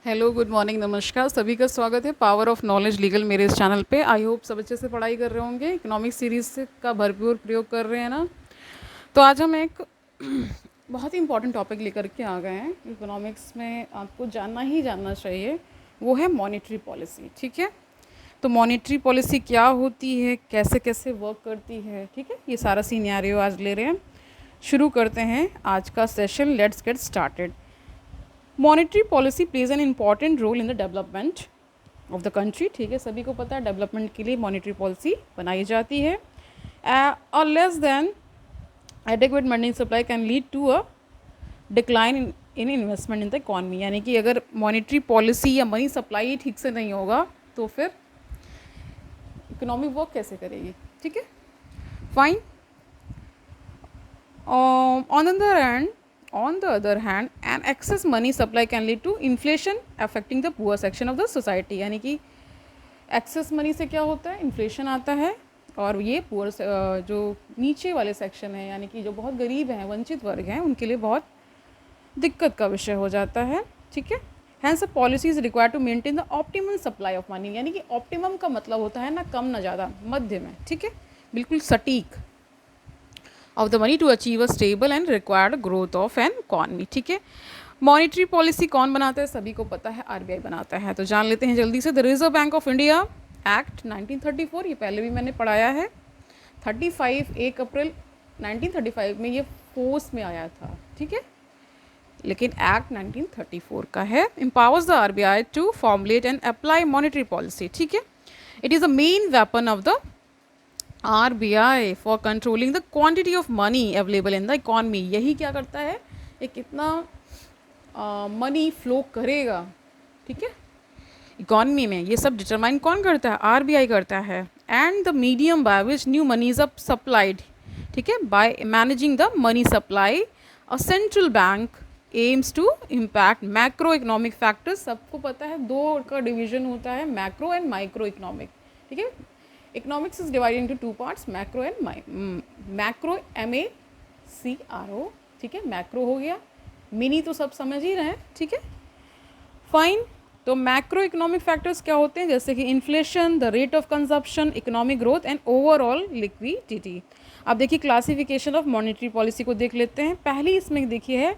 Hello, good morning, नमस्कार। सभी का स्वागत है पावर ऑफ नॉलेज लीगल मेरे इस चैनल पे। आई होप सब अच्छे से पढ़ाई कर रहे होंगे, इकोनॉमिक्स सीरीज का भरपूर प्रयोग कर रहे हैं ना। तो आज हम एक बहुत ही इंपॉर्टेंट टॉपिक लेकर के आ गए हैं। इकोनॉमिक्स में आपको जानना ही जानना चाहिए, वो है मॉनेटरी पॉलिसी। ठीक है, तो मॉनेटरी पॉलिसी क्या होती है, कैसे कैसे वर्क करती है, ठीक है, ये सारा सिनेरियो आज ले रहे हैं। शुरू करते हैं आज का session. Let's get started. Monetary policy plays an important role in the development of the country. ठीक है, सभी को पता है डेवलपमेंट के लिए मॉनेटरी पॉलिसी बनाई जाती है। और less than adequate money supply can lead to a decline in investment in the economy. यानी कि अगर मॉनेटरी पॉलिसी या मनी सप्लाई ठीक से नहीं होगा तो फिर इकोनॉमी वर्क कैसे करेगी। ठीक है, fine. On the other hand, an excess money supply can lead to inflation affecting the poor section of the society। यानी कि एक्सेस मनी से क्या होता है, इन्फ्लेशन आता है और ये पुअर जो नीचे वाले सेक्शन है, यानी कि जो बहुत गरीब हैं, वंचित वर्ग हैं, उनके लिए बहुत दिक्कत का विषय हो जाता है। ठीक है, hence a policy is required to maintain the optimum supply of money. यानी कि ऑप्टिमम का मतलब होता है ना कम ना ज़्यादा, मध्य में। ठीक है, बिल्कुल सटीक of the money to achieve a stable and required growth of an economy. ठीक है, मॉनेटरी पॉलिसी कौन बनाता है, सभी को पता है, आरबीआई बनाता है। तो जान लेते हैं जल्दी से। The Reserve Bank of India act 1934, ये पहले भी मैंने पढ़ाया है। 1 अप्रैल 1935 में ये फोर्स में आया था। ठीक है, लेकिन एक्ट 1934 का है। Empowers the RBI to formulate and apply monetary policy. ठीक है, it is the main weapon of the RBI for controlling the quantity of money available in the economy. यही क्या करता है, ये कितना मनी फ्लो करेगा, ठीक है, इकॉनमी में, ये सब डिटरमाइन कौन करता है, RBI करता है। And the medium by which new money is supplied. ठीक है, by managing the money supply a central bank aims to impact macro economic factors. सबको पता है दो का डिवीजन होता है, मैक्रो एंड माइक्रो इकोनॉमिक। ठीक है, economics is divided into two parts, macro and macro, MACRO। ठीक है, मैक्रो हो गया, मिनी तो सब समझ ही रहे हैं। ठीक है, फाइन। तो मैक्रो इकोनॉमिक फैक्टर्स क्या होते हैं, जैसे कि inflation, the rate of consumption, economic growth and overall liquidity. अब देखिए क्लासिफिकेशन ऑफ मॉनेटरी पॉलिसी को देख लेते हैं। पहली इसमें देखिए है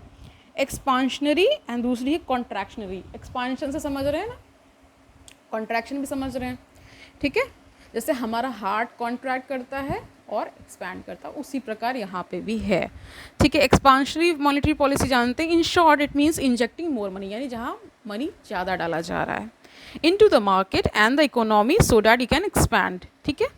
एक्सपांशनरी एंड दूसरी है कॉन्ट्रैक्शनरी। एक्सपांशन से समझ रहे हैं ना, कॉन्ट्रैक्शन भी समझ रहे हैं। ठीक है, जैसे हमारा हार्ट कॉन्ट्रैक्ट करता है और एक्सपैंड करता है, उसी प्रकार यहाँ पे भी है। ठीक है, एक्सपांशनरी मॉनेटरी पॉलिसी जानते हैं। In short it means injecting more money, यानी जहाँ मनी ज़्यादा डाला जा रहा है into the market and the economy so that you can expand. ठीक है,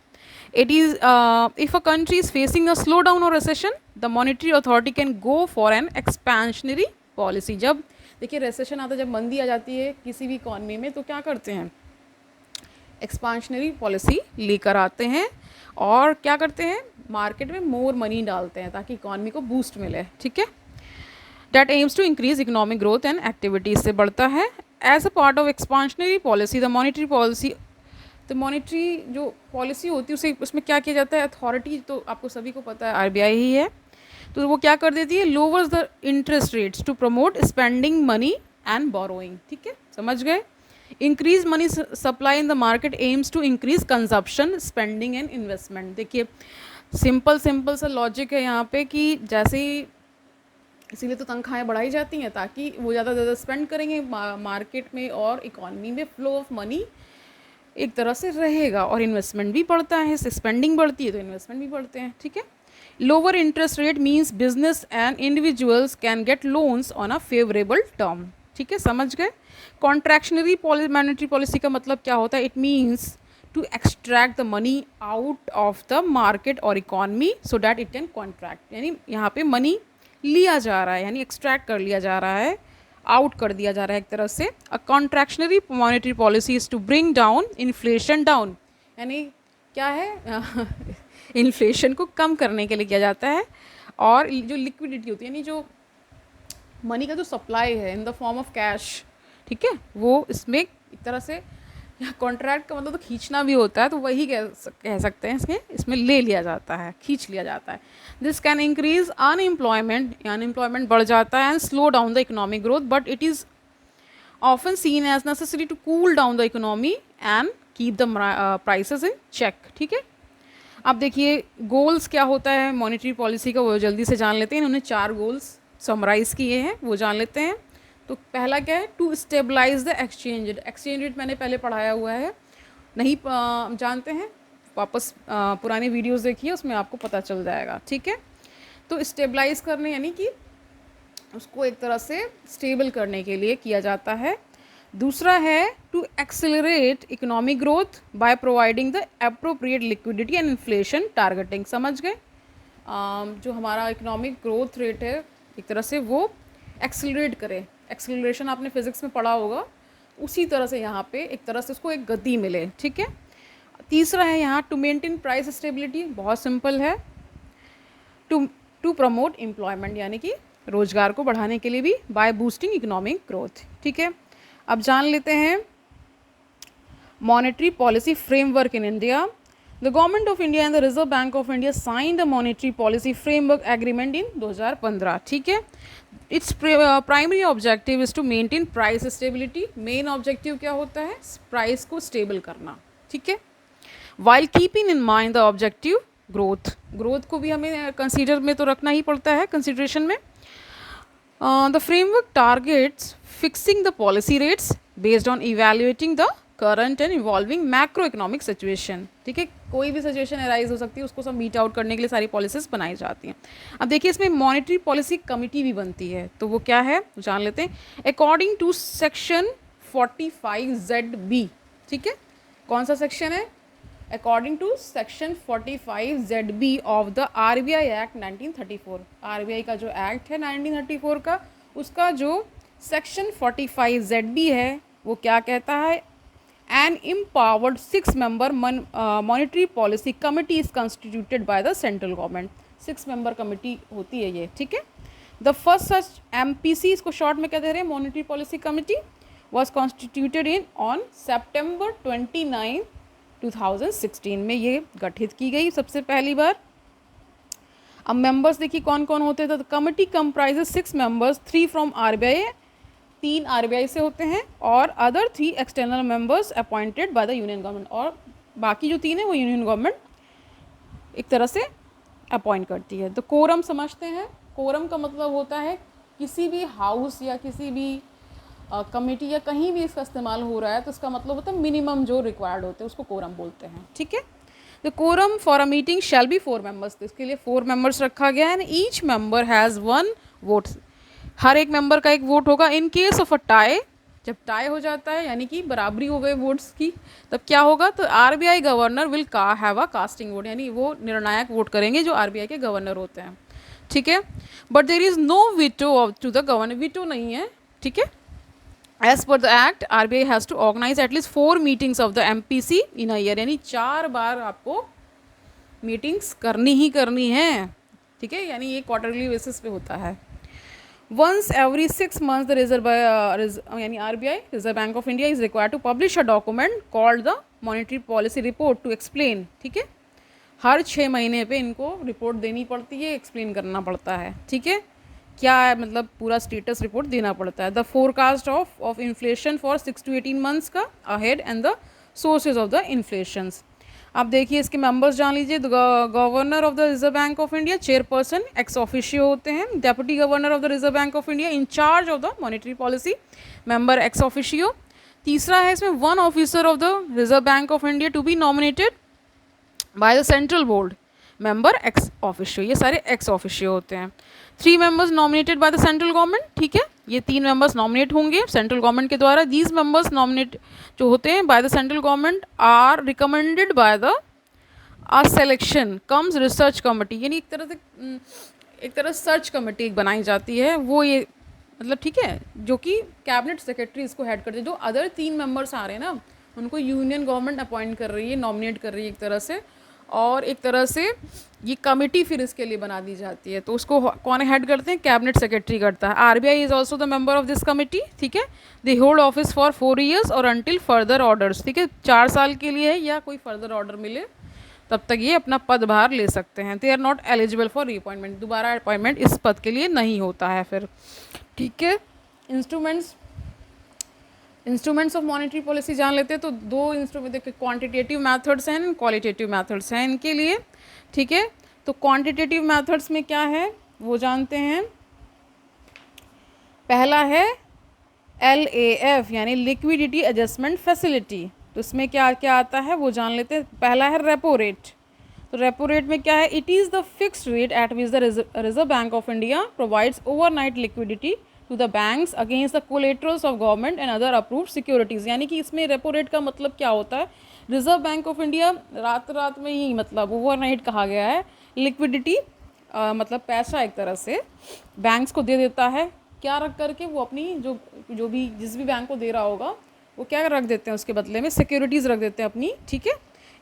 it is if a country is facing a slowdown or recession, the monetary authority can go for an expansionary policy. जब देखिए recession आता है, जब मंदी आ जाती है किसी भी इकॉनमी में, तो क्या करते हैं, एक्सपांशनरी पॉलिसी लेकर आते हैं और क्या करते हैं, मार्केट में मोर मनी डालते हैं ताकि इकॉनमी को बूस्ट मिले। ठीक है, that aims to increase economic growth and activity, इससे बढ़ता है। As a part of expansionary policy the monetary policy, तो मॉनेटरी जो पॉलिसी होती है उसे उसमें क्या किया जाता है, अथॉरिटी तो आपको सभी को पता है RBI ही है। तो वो क्या कर देती है, lowers the interest rates to promote spending money and borrowing. ठीक है, समझ गए। Increase money supply in the market aims to increase consumption, spending and investment. देखिए सिंपल सा लॉजिक है यहाँ पे कि जैसे ही, इसीलिए तो तनख्वाहें बढ़ाई जाती हैं ताकि वो ज़्यादा ज़्यादा स्पेंड करेंगे मार्केट में और इकॉनमी में फ्लो ऑफ मनी एक तरह से रहेगा और इन्वेस्टमेंट भी बढ़ता है। स्पेंडिंग बढ़ती है तो इन्वेस्टमेंट भी बढ़ते हैं। ठीक है, lower interest rate means business and individuals can get loans on a favourable term. ठीक है, समझ गए। कॉन्ट्रैक्शनरी मॉनेटरी पॉलिसी का मतलब क्या होता है, it means to extract the money out of the market और economy so that it can contract. यानी यहाँ पे मनी लिया जा रहा है, यानी एक्सट्रैक्ट कर लिया जा रहा है, आउट कर दिया जा रहा है एक तरह से। A contractionary monetary policy is to bring down inflation down, यानी क्या है इन्फ्लेशन को कम करने के लिए किया जाता है। और जो लिक्विडिटी होती है, यानी जो मनी का जो सप्लाई है in the form of cash, ठीक है, वो इसमें एक तरह से कॉन्ट्रैक्ट का मतलब तो खींचना भी होता है, तो वही कह सकते हैं, इसमें ले लिया जाता है, खींच लिया जाता है। This can increase unemployment, unemployment बढ़ जाता है, and slow down the economic growth, but it is often seen as necessary to cool down the economy and keep the prices in check. ठीक है, अब देखिए गोल्स क्या होता है मॉनेटरी पॉलिसी का, वो जल्दी से जान लेते हैं। इन्होंने 4 गोल्स समराइज़ किए हैं, वो जान लेते हैं। तो पहला क्या है, to stabilise the exchange rate. Exchange rate मैंने पहले पढ़ाया हुआ है, नहीं जानते हैं वापस पुराने वीडियोस देखिए, उसमें आपको पता चल जाएगा। ठीक है, तो स्टेबलाइज करने यानी कि उसको एक तरह से स्टेबल करने के लिए किया जाता है। दूसरा है to accelerate economic growth by providing the appropriate liquidity and inflation targeting. समझ गए, जो हमारा इकोनॉमिक ग्रोथ रेट है एक तरह से वो एक्सेलरेट करे। एक्सेलरेशन आपने फिजिक्स में पढ़ा होगा, उसी तरह से यहाँ पे एक तरह से उसको एक गति मिले। ठीक है, तीसरा है यहाँ टू मेंटेन प्राइस स्टेबिलिटी, बहुत सिंपल है। टू प्रमोट एम्प्लॉयमेंट यानी कि रोजगार को बढ़ाने के लिए भी बाय बूस्टिंग इकोनॉमिक ग्रोथ। ठीक है, अब जान लेते हैं monetary policy framework in India. The government of India and the Reserve Bank of India sign the monetary policy framework agreement in 2015। ठीक है, its primary objective is to maintain price stability. Main objective क्या होता है, price को stable करना। ठीक है, while keeping in mind the objective growth. Growth को भी हमें कंसीडर में तो रखना ही पड़ता है, कंसिडरेशन में। The framework targets fixing the policy rates based on evaluating the current and evolving macro economic situation. ठीक है, कोई भी सिचुएशन अराइज हो सकती है, उसको सब मीट आउट करने के लिए सारी पॉलिसीज बनाई जाती हैं। अब देखिए इसमें मॉनेटरी पॉलिसी कमिटी भी बनती है, तो वो क्या है जान लेते हैं। According to section 45ZB। ठीक है, कौन सा सेक्शन है, according to section 45ZB of the RBI act 1934। RBI का जो एक्ट है 1934 का, उसका जो सेक्शन 45ZB है वो क्या कहता है, an empowered 6-member monetary policy committee is constituted by the central government. 6-member committee होती है ये। ठीक है, द फर्स्ट सच MPC, इसको शॉर्ट में क्या दे रहे हैं, monetary policy committee, was constituted in on September 29, 2016 में ये गठित की गई सबसे पहली बार। अब मेंबर्स देखिए कौन कौन होते थे। The committee comprises 6 members, 3 from RBI, 3 RBI से होते हैं, और other 3 external members appointed by the union government, और बाकी जो 3 है वो यूनियन गवर्नमेंट एक तरह से अपॉइंट करती है। तो कोरम समझते हैं, कोरम का मतलब होता है किसी भी हाउस या किसी भी कमेटी या कहीं भी इसका इस्तेमाल हो रहा है तो इसका मतलब होता है मिनिमम जो रिक्वायर्ड होते हैं उसको कोरम बोलते हैं। ठीक है, the quorum for a meeting shall be 4 members। तो इसके लिए 4 members रखा गया है, and each member has 1 vote। हर एक मेंबर का एक वोट होगा। In case of a tie, जब टाई हो जाता है यानी कि बराबरी हो गए वोट्स की, तब क्या होगा, तो RBI governor will have a casting vote, यानी वो निर्णायक वोट करेंगे जो RBI के गवर्नर होते हैं। ठीक है, but there is no veto to the governor, veto नहीं है। ठीक है, as per the act RBI has to organise at least 4 meetings of the MPC in a year, यानी 4 बार आपको मीटिंग्स करनी ही करनी है। ठीक है, यानी ये क्वार्टरली बेसिस पे होता है। Once every 6 months, the RBI, Reserve Bank of India, is required to publish a document called the Monetary Policy Report to explain। ठीक है, हर 6 महीने पे इनको रिपोर्ट देनी पड़ती है, एक्सप्लेन करना पड़ता है। ठीक है, क्या है मतलब पूरा स्टेटस रिपोर्ट देना पड़ता है। The forecast of inflation for 6 to 18 months का ahead and the sources of the inflations. अब देखिए इसके मेंबर्स जान लीजिए। Governor of the Reserve Bank of India, chairperson ex officio होते हैं। Deputy governor of the Reserve Bank of India, in charge of the monetary policy, member ex officio. तीसरा है इसमें 1 officer of the Reserve Bank of India to be nominated by the central board, member ex officio. ये सारे ex officio होते हैं। 3 members nominated by the central government. ठीक है, ये 3 members नॉमिनेट होंगे सेंट्रल गवर्नमेंट के द्वारा। दीज मेंबर्स नॉमिनेट जो होते हैं by the central government are recommended by the selection cum research committee, यानी एक तरह सर्च कमेटी बनाई जाती है, वो ये मतलब ठीक है, जो कि कैबिनेट सेक्रेटरी इसको हेड करते हैं। जो अदर 3 members आ रहे हैं ना, उनको यूनियन गवर्नमेंट अपॉइंट कर रही है, नॉमिनेट कर रही है एक तरह से, और एक तरह से ये कमेटी फिर इसके लिए बना दी जाती है। तो उसको कौन हेड करते हैं, कैबिनेट सेक्रेटरी करता है। RBI is also the member of this committee. ठीक है, they hold office for 4 years और अंटिल फर्दर ऑर्डर्स। ठीक है, 4 साल के लिए है, या कोई फर्दर ऑर्डर मिले तब तक ये अपना पदभार ले सकते हैं। They are not eligible for reappointment, दोबारा अपॉइंटमेंट इस पद के लिए नहीं होता है फिर। ठीक है, instruments instruments of monetary policy जान लेते हैं। तो दो इंस्ट्रूमेंट देखिए, क्वांटिटेटिव मेथड्स हैं, क्वालिटेटिव मेथड्स हैं इनके लिए, ठीक है। तो क्वांटिटेटिव मेथड्स में क्या है वो जानते हैं। पहला है LAF यानी लिक्विडिटी एडजस्टमेंट फैसिलिटी। तो इसमें क्या क्या आता है वो जान लेते हैं। पहला है रेपो रेट। तो रेपो रेट में क्या है, it is the fixed rate at which the Reserve Bank of India provides overnight liquidity to the banks against the collaterals of government and other approved securities. यानी कि इसमें repo rate का मतलब क्या होता है, रिजर्व बैंक ऑफ इंडिया रात रात में ही, मतलब ओवरनाइट कहा गया है, लिक्विडिटी मतलब पैसा एक तरह से बैंक्स को दे देता है। क्या रख करके, वो अपनी जो भी जिस भी बैंक को दे रहा होगा वो क्या रख देते हैं उसके बदले में, सिक्योरिटीज़ रख देते हैं अपनी, ठीक है।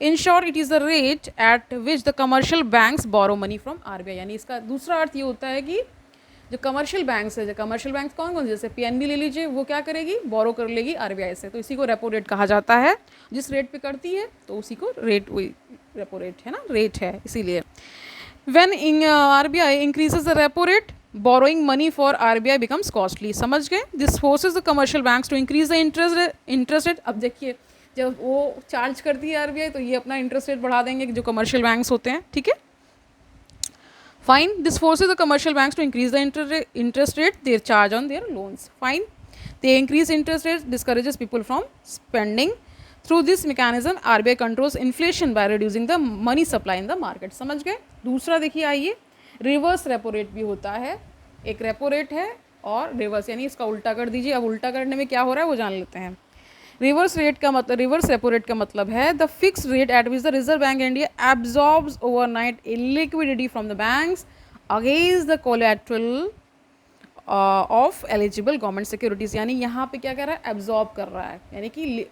In short it is the rate at which the commercial banks borrow money from RBI। यानी इसका दूसरा अर्थ ये होता है कि जो कमर्शियल बैंक्स है, जो कमर्शियल बैंक्स कौन कौन, जैसे PNB ले लीजिए, वो क्या करेगी, बोरो कर लेगी RBI से। तो इसी को रेपो रेट कहा जाता है। जिस रेट पे करती है तो उसी को रेट, वही रेपो रेट है ना, रेट है इसीलिए। When RBI increases the repo rate, borrowing money for RBI becomes costly। समझ गए। This forces the commercial banks to increase the interest rate। अब देखिए, जब वो चार्ज करती है RBI तो ये अपना इंटरेस्ट रेट बढ़ा देंगे जो कमर्शियल बैंक्स होते हैं, ठीक है। Fine, this forces the commercial banks to increase the interest rate they charge on their loans। Fine, they increase interest rates, discourages people from spending। Through this mechanism RBI controls inflation by reducing the money supply in the market। समझ गए। दूसरा देखिए, आइए, reverse repo rate भी होता है। एक repo rate है और रिवर्स, यानी इसका उल्टा कर दीजिए। अब उल्टा करने में क्या हो रहा है वो जान लेते हैं। रिवर्स रेपो रेट का मतलब है the fix rate at which the Reserve bank India absorbs overnight liquidity from the banks against the collateral of eligible government securities. यानी यहाँ पे क्या कर रहा है, एब्जॉर्ब कर रहा है, यानी कि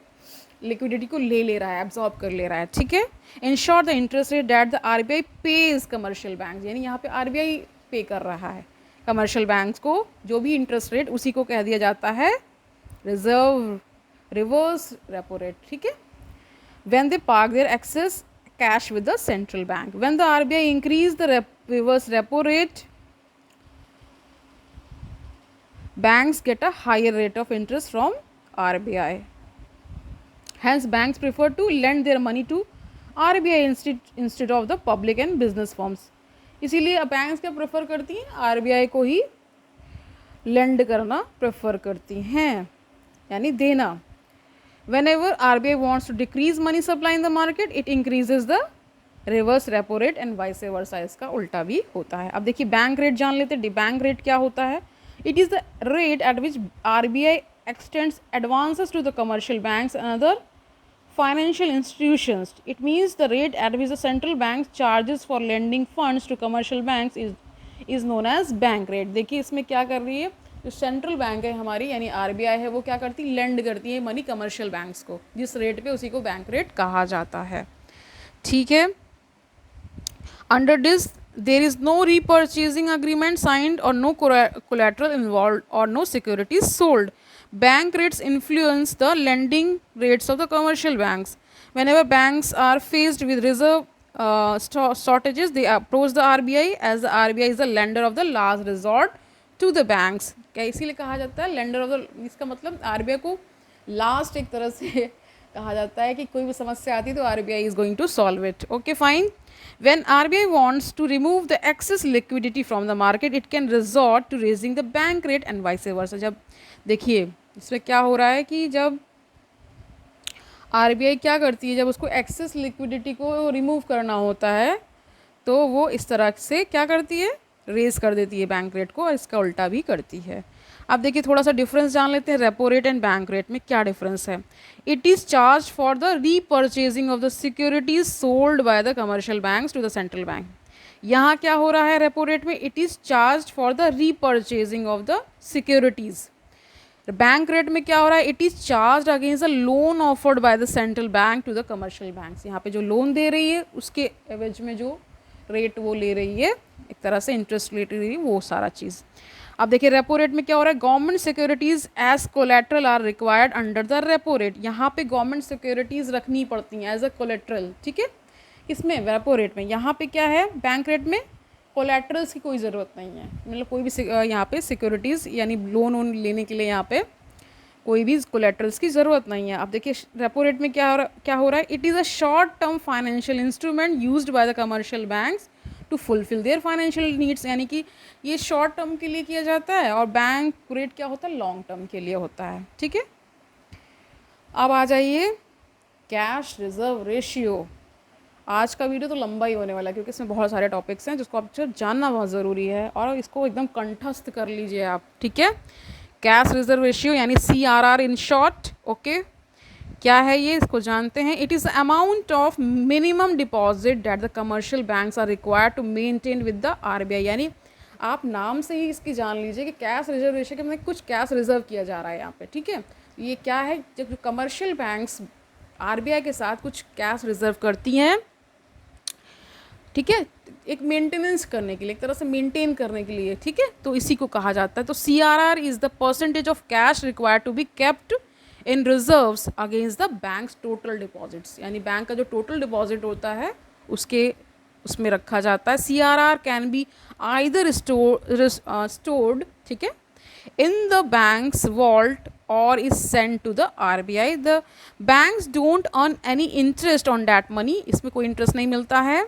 लिक्विडिटी को ले रहा है, एब्जॉर्ब कर ले रहा है, ठीक है। In short the interest rate that the RBI page commercial bank, यानी यहाँ पे RBI पे कर रहा है कमर्शियल बैंक्स को, जो भी इंटरेस्ट रेट उसी को कह दिया जाता है रिवर्स रेपो रेट, ठीक है। When they park their excess cash with the central bank, when the RBI increase the reverse repo rate, banks get a higher rate of interest from RBI। Hence, banks prefer to lend their money to RBI instead of the public and business firms। इसीलिए banks क्या prefer करती हैं, RBI को ही land करना prefer करती हैं, यानी देना। Whenever RBI wants to decrease money supply in the market, it increases the reverse repo rate and vice versa। इसका उल्टा भी होता है। अब देखिए, बैंक रेट जान लेते हैं। बैंक रेट क्या होता है, it is the rate at which RBI extends advances to the commercial banks and other financial institutions। It means the rate at which the central bank charges for lending funds to commercial banks is known as bank rate। देखिए इसमें क्या कर रही है, जो central bank है हमारी यानी RBI है, वो क्या करती है, लेंड करती है मनी कमर्शियल बैंक्स को, जिस रेट पे उसी को बैंक रेट कहा जाता है, ठीक है। Under this there is no repurchasing agreement signed or no collateral involved or no securities sold। Bank rates influence the lending rates of the commercial banks। Whenever banks are faced with reserve shortages, they approach the RBI as the RBI is the lender of the last resort to the banks। क्या इसीलिए कहा जाता है lender of the, इसका मतलब RBI को last एक तरह से कहा जाता है कि कोई भी समस्या आती है तो RBI is going to solve it। Okay, fine। When RBI wants to remove the excess liquidity from the market, it can resort to raising the bank rate and vice versa। जब देखिए इसमें क्या हो रहा है कि जब RBI क्या करती है, जब उसको एक्सेस लिक्विडिटी को रिमूव करना होता है तो वो इस तरह से क्या करती है, रेज कर देती है बैंक रेट को, और इसका उल्टा भी करती है। अब देखिए थोड़ा सा डिफरेंस जान लेते हैं, repo rate and bank rate में क्या डिफरेंस है। It is charge for the repurchasing of the securities sold by the commercial banks to the central bank. यहाँ क्या हो रहा है रेपो रेट में, it is charge for the repurchasing of the securities. Bank rate में क्या हो रहा है, it is charge against the loan offered by the central bank to the commercial banks. यहाँ पे जो लोन दे रही है उसके एवज में जो रेट वो ले रही है, एक तरह से इंटरेस्ट ले रही है, वो सारा चीज़। अब देखिए रेपो रेट में क्या हो रहा है, government securities as collateral are required under the repo rate. यहाँ पे गवर्नमेंट सिक्योरिटीज़ रखनी पड़ती हैं एज अ कोलेट्रल, ठीक है। इसमें रेपो रेट में, यहाँ पे क्या है, बैंक रेट में कोलेट्रल्स की कोई ज़रूरत नहीं है, मतलब कोई भी यहाँ पे सिक्योरिटीज़ यानी लोन वोन लेने के लिए यहाँ पे कोई भी कोलेटरल्स की ज़रूरत नहीं है। अब देखिए रेपो रेट में क्या हो रहा है, it is a short term financial instrument used by the commercial banks to fulfil their financial needs, यानी कि ये शॉर्ट टर्म के लिए किया जाता है और बैंक रेट क्या होता है, लॉन्ग टर्म के लिए होता है। ठीक है, अब आ जाइए कैश रिजर्व रेशियो। आज का वीडियो तो लंबा ही होने वाला है क्योंकि इसमें बहुत सारे टॉपिक्स हैं जिसको आप जानना बहुत ज़रूरी है और इसको एकदम कंठस्थ कर लीजिए आप। ठीक है, कैश रिजर्व रेशियो यानी CRR इन शॉर्ट। ओके, क्या है ये, इसको जानते हैं। It is amount of minimum deposit that the commercial banks are required to maintain with the RBI, यानी आप नाम से ही इसकी जान लीजिए कि कैश रिजर्व रेशियो के मतलब कुछ कैश रिजर्व किया जा रहा है यहाँ पे। ठीक है, ये क्या है, जब जो कमर्शियल बैंक्स RBI के साथ कुछ कैश रिजर्व करती हैं, ठीक है, एक मेंटेनेंस करने के लिए, एक तरह से मेंटेन करने के लिए। ठीक है, तो इसी को कहा जाता है। तो CRR is the percentage of cash required to be kept in reserves against the banks total deposits, यानी बैंक का जो टोटल डिपॉजिट होता है उसमें रखा जाता है। CRR can be either stored, ठीक है, इन द बैंक्स वॉल्ट और is send to the RBI। The banks don't earn any interest on that money, इसमें कोई इंटरेस्ट नहीं मिलता है।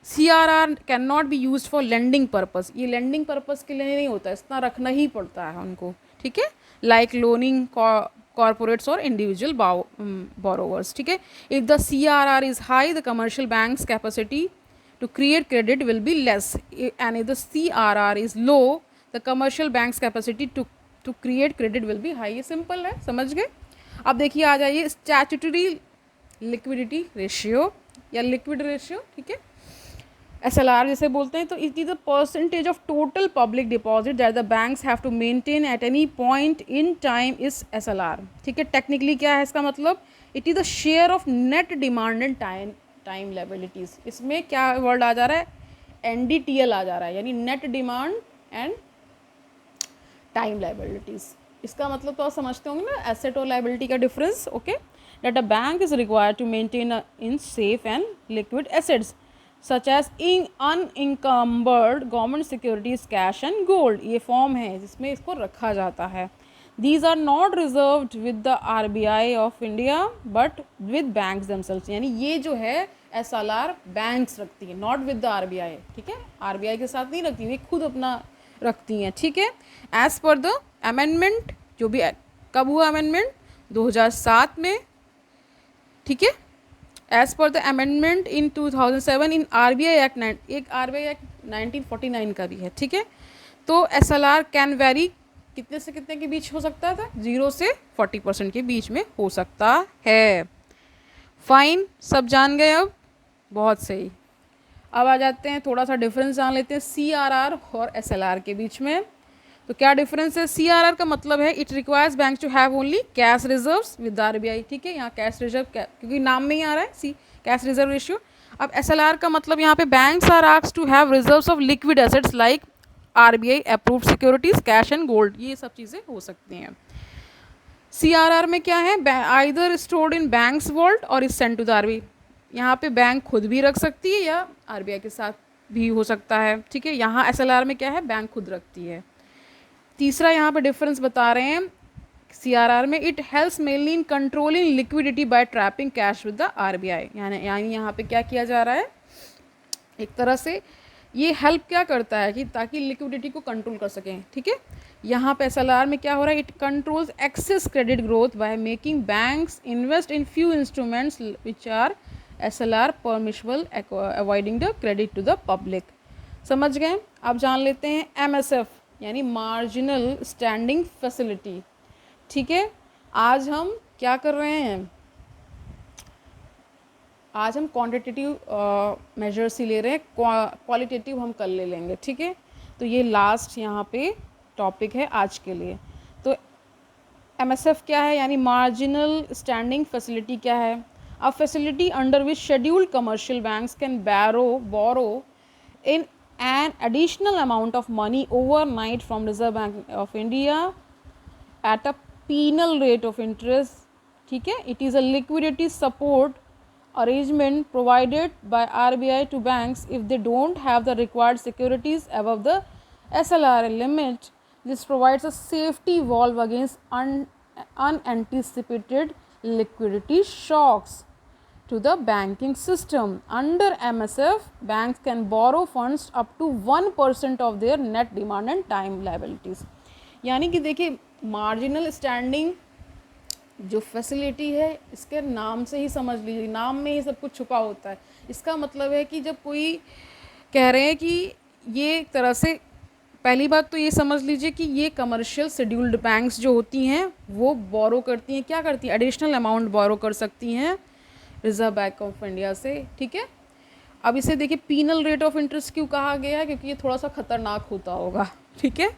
CRR can not be use for lending purpose, ये lending purpose के लिए नहीं होता है, इतना रखना ही पड़ता है उनको। ठीक है, लाइक लोनिंग कॉर्पोरेट्स और इंडिविजुअल बोरोवर्स। ठीक है, if the CRR is high the commercial banks capacity to create credit will be less, and if the CRR is low the commercial banks capacity to create credit will be high. ये simple है, समझ गए। अब देखिए आ जाइए statutory liquidity ratio या liquid ratio. ठीक है, SLR जैसे बोलते हैं, तो it is the percentage of total public deposit that the banks have to maintain at any point in time is SLR। ठीक है, टेक्निकली क्या है इसका मतलब, it is the share of net demand and time liabilities. इसमें क्या word आ जा रहा है, NDTL आ जा रहा है, यानी net demand and time liabilities. इसका मतलब तो आप समझते होंगे ना, एसेट और लायबिलिटी का difference. Okay, that a bank is required to maintain in safe and liquid assets such as unencumbered government securities, cash and gold. ये फॉर्म है जिसमें इसको रखा जाता है। These are not reserved with the RBI of India but with banks themselves, यानी ये जो है SLR बैंक्स रखती है, नॉट विद द RBI। ठीक है, RBI के साथ नहीं रखती, ये खुद अपना रखती हैं। ठीक है, एज पर द अमेंडमेंट, जो भी कब हुआ अमेंडमेंट, 2007 में। ठीक है, as per the amendment in 2007 in RBI act, एक RBI एक्ट 1949 का भी है। ठीक है, तो SLR कैन वेरी, कितने से कितने के बीच हो सकता था, 0 से 40% के बीच में हो सकता है। फाइन, सब जान गए अब, बहुत सही। अब आ जाते हैं, थोड़ा सा डिफरेंस जान लेते हैं CRR और SLR के बीच में। तो क्या डिफरेंस है, CRR का मतलब है it requires bank to have only cash reserves with RBI। ठीक है, यहाँ कैश रिजर्व क्योंकि नाम में ही आ रहा है कैश रिजर्व रेशियो। अब SLR का मतलब यहाँ पे banks are asked to have reserves of liquid assets like RBI approved securities, cash and gold, ये सब चीज़ें हो सकती हैं। CRR में क्या है, either stored in banks vault और is send to the RBI, यहाँ पे बैंक खुद भी रख सकती है या RBI के साथ भी हो सकता है। ठीक है, यहाँ SLR में क्या है, बैंक खुद रखती है। तीसरा यहाँ पे डिफरेंस बता रहे हैं CRR में, it helps mainly in controlling liquidity by trapping cash with the RBI, यानी यहाँ पे क्या किया जा रहा है, एक तरह से ये हेल्प क्या करता है कि ताकि लिक्विडिटी को कंट्रोल कर सकें। ठीक है, यहाँ पे SLR में क्या हो रहा है, it controls excess credit growth by making banks invest in few instruments which are SLR permissible, avoiding the credit to the public. समझ गए। अब जान लेते हैं MSF यानी मार्जिनल स्टैंडिंग फैसिलिटी। ठीक है, आज हम क्या कर रहे हैं, आज हम क्वांटिटेटिव मेजर्स ही ले रहे हैं, क्वालिटेटिव हम कल ले लेंगे। ठीक है, तो ये लास्ट यहाँ पे टॉपिक है आज के लिए। तो MSF क्या है, यानी मार्जिनल स्टैंडिंग फैसिलिटी क्या है, a facility under which scheduled commercial banks can borrow in an additional amount of money overnight from Reserve Bank of India at a penal rate of interest. ठीक है, it is a liquidity support arrangement provided by RBI to banks if they don't have the required securities above the SLR limit. This provides a safety valve against unanticipated liquidity shocks to the banking system. Under MSF, banks can borrow funds up to 1% of their net demand and time liabilities. यानी कि देखिए marginal standing जो facility है इसके नाम से ही समझ लीजिए, नाम में ही सब कुछ छुपा होता है। इसका मतलब है कि जब कोई कह रहे हैं कि ये एक तरह से, पहली बात तो ये समझ लीजिए कि ये कमर्शियल शेड्यूल्ड बैंक्स जो होती हैं वो बोरो करती हैं, क्या करती हैं, एडिशनल अमाउंट बोरो कर सकती हैं रिजर्व बैंक ऑफ इंडिया से, ठीक है। अब इसे देखिए पीनल रेट ऑफ इंटरेस्ट क्यों कहा गया है, क्योंकि ये थोड़ा सा खतरनाक होता होगा, ठीक है,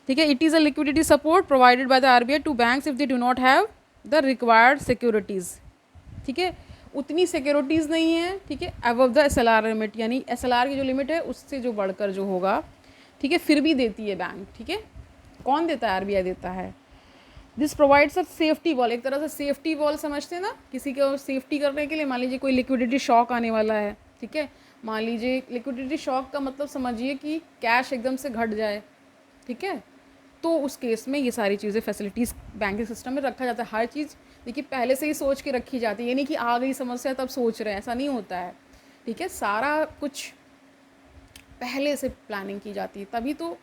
ठीक है। It is a liquidity support provided by the RBI to banks if they do not have the required securities, ठीक है, उतनी सिक्योरिटीज़ नहीं है, ठीक है, अबव द SLR लिमिट, यानी SLR की जो लिमिट है उससे जो बढ़कर जो होगा, ठीक है, फिर भी देती है बैंक, ठीक है। कौन देता है, आरबीआई देता है। This provides a safety wall, एक तरह से सेफ्टी वॉल समझते हैं ना, किसी को सेफ्टी करने के लिए, मान लीजिए कोई लिक्विडिटी शॉक आने वाला है, ठीक है, मान लीजिए लिक्विडिटी शॉक का मतलब समझिए कि कैश एकदम से घट जाए, ठीक है, तो उस केस में ये सारी चीज़ें फैसिलिटीज़ बैंकिंग सिस्टम में रखा जाता है। हर चीज़ देखिए पहले से ही सोच के रखी जाती है, ये नहीं कि आ गई समस्या तब सोच रहे हैं, ऐसा नहीं होता है, ठीक है, सारा कुछ पहले से प्लानिंग की जाती है, तभी तो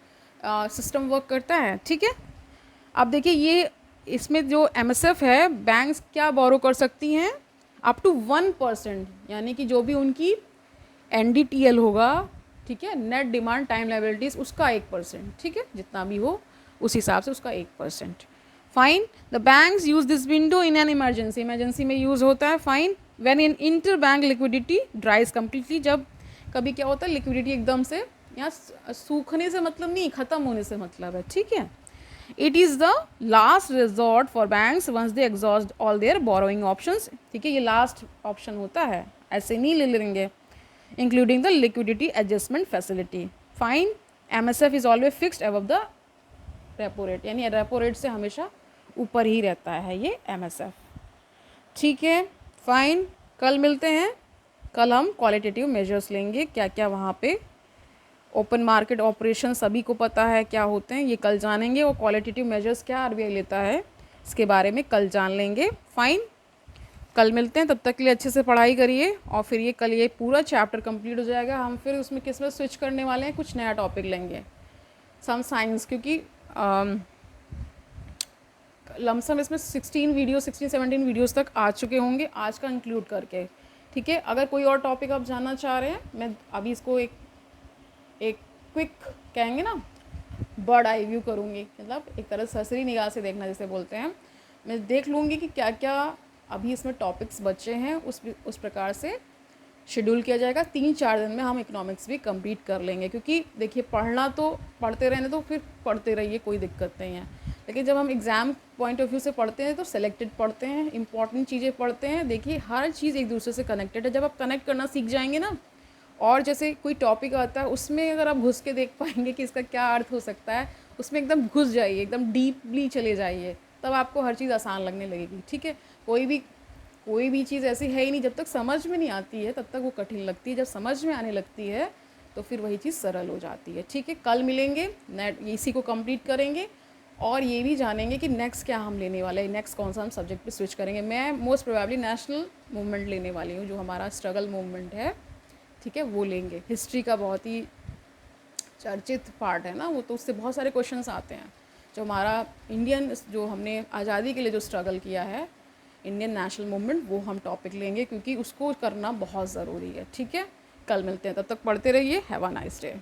सिस्टम वर्क करता है, ठीक है। अब देखिए ये इसमें जो MSF है, बैंक्स क्या बोरो कर सकती हैं, अप टू 1%, यानी कि जो भी उनकी NDTL होगा, ठीक है, नेट डिमांड टाइम लायबिलिटीज़, उसका 1%, ठीक है, जितना भी हो उस हिसाब से उसका 1%। Fine, the banks use this window in an emergency, emergency में यूज़ होता है। Fine, when in inter bank liquidity ड्राइज completely, जब कभी क्या होता है लिक्विडिटी एकदम से, यहाँ सूखने से मतलब नहीं, ख़त्म होने से मतलब है, ठीक है। It is the last resort for banks once they exhaust all their borrowing options, ठीक है, ये लास्ट ऑप्शन होता है, ऐसे नहीं ले लेंगे, including the liquidity adjustment facility. Fine, MSF is always fixed above the repo rate, यानी रेपो रेट से हमेशा ऊपर ही रहता है ये MSF, ठीक है। फाइन, कल मिलते हैं, कल हम क्वालिटेटिव मेजर्स लेंगे, क्या क्या वहाँ पे ओपन मार्केट ऑपरेशन सभी को पता है क्या होते हैं, ये कल जानेंगे, और क्वालिटेटिव मेजर्स क्या आरबीआई लेता है इसके बारे में कल जान लेंगे। फाइन, कल मिलते हैं, तब तक के लिए अच्छे से पढ़ाई करिए, और फिर ये कल ये पूरा चैप्टर कंप्लीट हो जाएगा, हम फिर उसमें किस में स्विच करने वाले हैं, कुछ नया टॉपिक लेंगे, सम साइंस, क्योंकि लमसम इसमें 16-17 वीडियोस तक आ चुके होंगे आज का इंक्लूड करके, ठीक है। अगर कोई और टॉपिक आप जानना चाह रहे हैं, मैं अभी इसको एक क्विक कहेंगे ना, बर्ड आई व्यू करूँगी, मतलब एक तरह सरसरी निगाह से देखना जैसे बोलते हैं, मैं देख लूँगी कि क्या क्या अभी इसमें टॉपिक्स बचे हैं, उस प्रकार से शेड्यूल किया जाएगा। 3-4 दिन में हम इकोनॉमिक्स भी कंप्लीट कर लेंगे, क्योंकि देखिए पढ़ना तो पढ़ते रहने तो फिर पढ़ते रहिए, कोई दिक्कत नहीं है, लेकिन जब हम एग्ज़ाम पॉइंट ऑफ व्यू से पढ़ते हैं तो सेलेक्टेड पढ़ते हैं, इंपॉर्टेंट चीज़ें पढ़ते हैं। देखिए हर चीज़ एक दूसरे से कनेक्टेड है, जब आप कनेक्ट करना सीख जाएंगे ना, और जैसे कोई टॉपिक आता है उसमें अगर आप घुस के देख पाएंगे कि इसका क्या अर्थ हो सकता है, उसमें एकदम घुस जाइए, एकदम डीपली चले जाइए, तब आपको हर चीज़ आसान लगने लगेगी, ठीक है। कोई भी चीज़ ऐसी है ही नहीं, जब तक समझ में नहीं आती है तब तक वो कठिन लगती है, जब समझ में आने लगती है तो फिर वही चीज़ सरल हो जाती है, ठीक है। कल मिलेंगे, नेट इसी को कंप्लीट करेंगे, और ये भी जानेंगे कि नेक्स्ट क्या हम लेने वाले हैं, नेक्स्ट कौन सा हम सब्जेक्ट पे स्विच करेंगे। मैं मोस्ट प्रोबेबली नेशनल मूवमेंट लेने वाली हूँ, जो हमारा स्ट्रगल मूवमेंट है, ठीक है, वो लेंगे। हिस्ट्री का बहुत ही चर्चित पार्ट है ना वो, तो उससे बहुत सारे क्वेश्चंस आते हैं। जो हमारा इंडियन, जो हमने आज़ादी के लिए जो स्ट्रगल किया है, इंडियन नेशनल मूवमेंट, वो हम टॉपिक लेंगे, क्योंकि उसको करना बहुत ज़रूरी है, ठीक है। कल मिलते हैं, तब तक पढ़ते रहिए। Have a nice day.